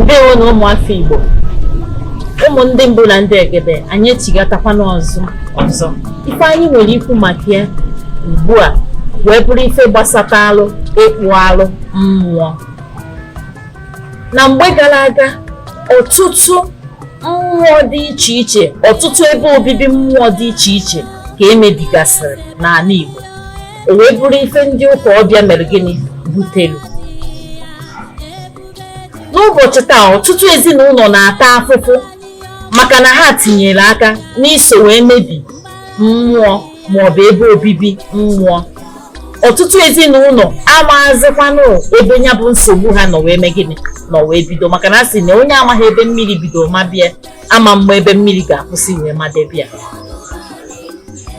Ndewo na ụmụafọ Igbo, ụmụ ndị mbụ na ndị egede, anyị echigatakwana ọzọ. Ife anyị nwere ikwu maka ya ugbu a wee bụrụ ife gbasatalụ ịkpụ alụ mmụọ. Na mgbe gara aga, ọtụtụ mmụọ dị iche iche, ọtụtụ ebe obibi mmụọ dị iche iche ka emebigasịrị n'ala Igbo. O wee bụrụ ife ndị ụka ọbịa mere gịnị butere. N'ụbọchị taa, ọtụtụ ezinụlọ na-ata afụfụ maka na ha tinyere aka n'iso wee mebi mmụọ maọbụ ebe obibi mmụọ. Ọtụtụ ezinụlọ amaghịzikwanụ ebe ya bụ nsogbu ha nọ wee mee gịnị nọ wee bido, maka na a sị na onye amaghị ebe mmiri bido ma bịa ama mgbe ebe mmiri ga-akwụsị wee madebịa.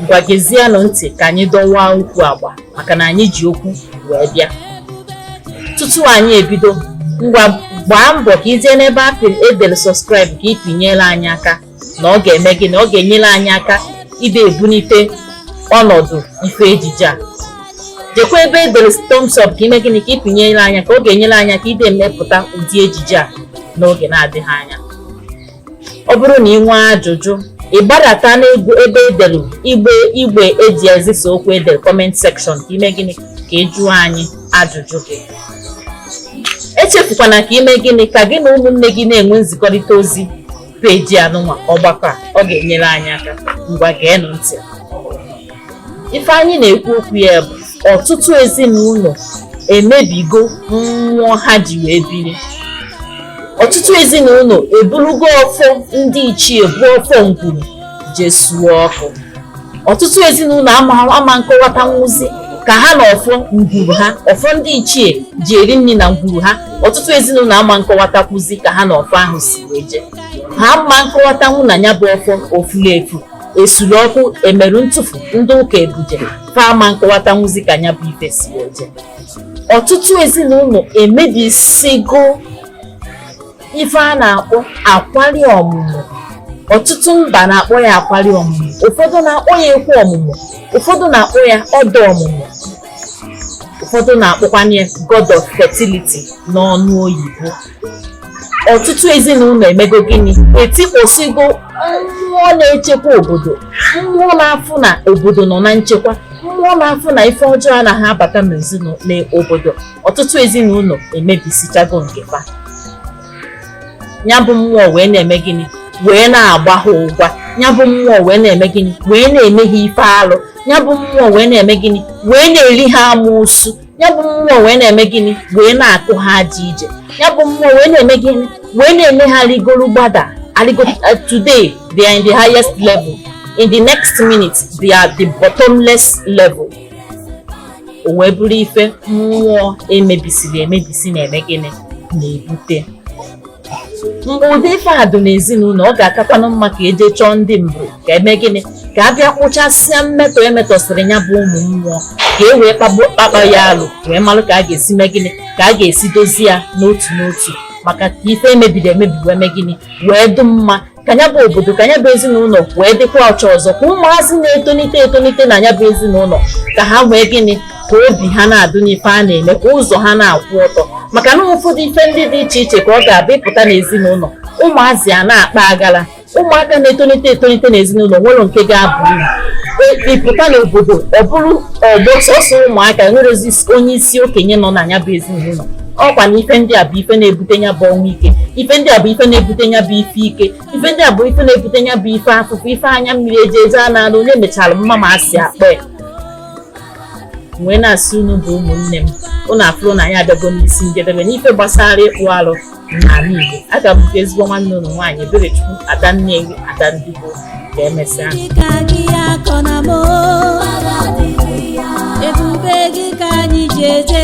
Ngwa gezienụ ntị ka anyị dọwa okwu agba maka na anyị ji okwu wee bịa. Tutu anyị ebido, ngwa gbaa mbọ ka ije n'ebe edere subscribe ka ị pinyere anyị aka na ọ ga-eme gịnị, ọ ga-enyere anyị aka ide ebunite ọnọdụ ife ejije a. Jekwa ebe edere thumbs up ka ime gịnị ka ị pinyere anyị ka ọ ga-enyere anyị aka ide mmepụta ụdị ejije a n'oge na-adịghị anya. Ọ bụrụ na ị nwee ajụjụ, ị gbadata n'ebe edere igbe eji ezisa okwu edere comment section ka ime gịnị ka ị jụọ anyị ajụjụ gị. Echefukwana ka ime gịnị ka gị na ụmụnne gị na-enwe nzikọrịta ozi peji anụnwa ọgbakọ a, ọ ga-enyere anyị aka. Ngwa geenụ ntị. Ife anyị na-ekwu okwu ya bụ ọtụtụ ezinụlọ emebigo mmụọ ha ji wee biri. Ọtụtụ ezinụlọ eburugo ọfọ ndị ichie bụ ọfọ ngwuru jesuo ọkụ. Ọtụtụ ezinụlọ ama nkọwata nwụzi ka ha na ọfọ ngwuru ha, ọfọ ndị ichie ji eri nri na ngwuru ha. Ọtụtụ ezinụlọ ama nkọwatakwuzi ka ha na ọfọ ahụ si wee je. Ha ama nkọwatanwu na ya bụ ọfọ ofuru efu, esuru ọkụ, emerụ ntụfu, ndị ụka ebuje, fa ama nkọwatanwuzi ka ya bụ ife si wee je. Ọtụtụ ezinụlọ emebisigo ife a na-akpọ akwari ọmụmụ. Ọtụtụ mba na-akpọ ya akwari ọmụmụ, ụfọdụ na-akpọ ya ekwe ọmụmụ, ụfọdụ na-akpọ ya ọdọ ọmụmụ, ụfọdụ na-akpọkwana ya god of fertility n'ọnụ oyibo. Ọtụtụ ezinụlọ emego gịnị, etikpọsigo mmụọ na-echekwa obodo, mmụọ na-afụ na obodo nọ na nchekwa, mmụọ na-afụ na ife ọjọọ anaghị abata n'obodo. Ọtụtụ ezinụlọ emebisichago nke fa. Ya bụ mmụọ wee na-eme gịnị, wee na-agba ha ụgwa. Ya bụ mmụọ wee na-eme gịnị, wee na-eme ha ife alụ. Ya bụ mmụọ wee na-eme gịnị, wee na-eri ha amụsụ. Ya bụ mmụọ wee na-eme gịnị, wee na-akụ ha aja ije. Ya bụ mmụọ wee na-eme gịnị, wee na-eme ha rigoro gbada. Today they are in the highest level, in the next minute they are the bottomless level. O wee bụrụ ife mmụọ emebisiri emebisi na-eme gịnị na-ebute. Mgbe ụdị ife a dị n'ezinụlọ, ọ ga-akakwanụ mma ka eje chọọ ndị mbụ ka eme gịnị, ka a bịa kpụchasịa mmetọ emetọsịrị ya bụ ụmụ mmụọ, ka e wee kpakpa ya alụ, wee malụ ka a ga-esi mee gịnị, ka a ga-esi dozie ya n'otu n'otu, maka ka ife emebiri emebi wee mee gịnị wee dị mma, ka ya bụ obodo, ka ya bụ ezinụlọ wee dịkwa ọcha ọzọ, ka ụmụazị na-etonite na ya bụ ezinụlọ ka ha wee gịnị, ka obi ha na-adụ n'ife a na-eme, ka ụzọ ha na-akwụ ọtọ. Maka na ụfọdụ ife ndị dị iche iche ka ọ ga-abịa ịpụta n'ezinụlọ, ụmụazị a na-akpa agala. Ụmụaka na-etonite n'ezinụlọ nwere nke ga-abụ uru. Ịpụta n'obodo, ọ bụrụ ọgbọ sọsọ ụmụaka, nwerezi onye isi okenye nọ na ya bụ ezinụlọ. Ọkwa na ife ndị a bụ ife na-ebute ya bụ ọnwụ ike, ife ndị a bụ ife na-ebute ya bụ ife ike, ife ndị a bụ ife na-ebute ya bụ ife afụfụ, ife anya mmiri eje a na-alụ onye mechara mma ma a si akpọ ya. Wee na-asị unu bụ ụmụnne m, unu afụrụ na anyị abịago n'isi njedebe n'ife gbasara ịkpụ alụ n'ala Igbo. Aga m nke ezigbo nwanne unu nwaanyị Eberechukwu Adannewi Adandigbo. Ka emesịa ebube gị ka anyị ji eje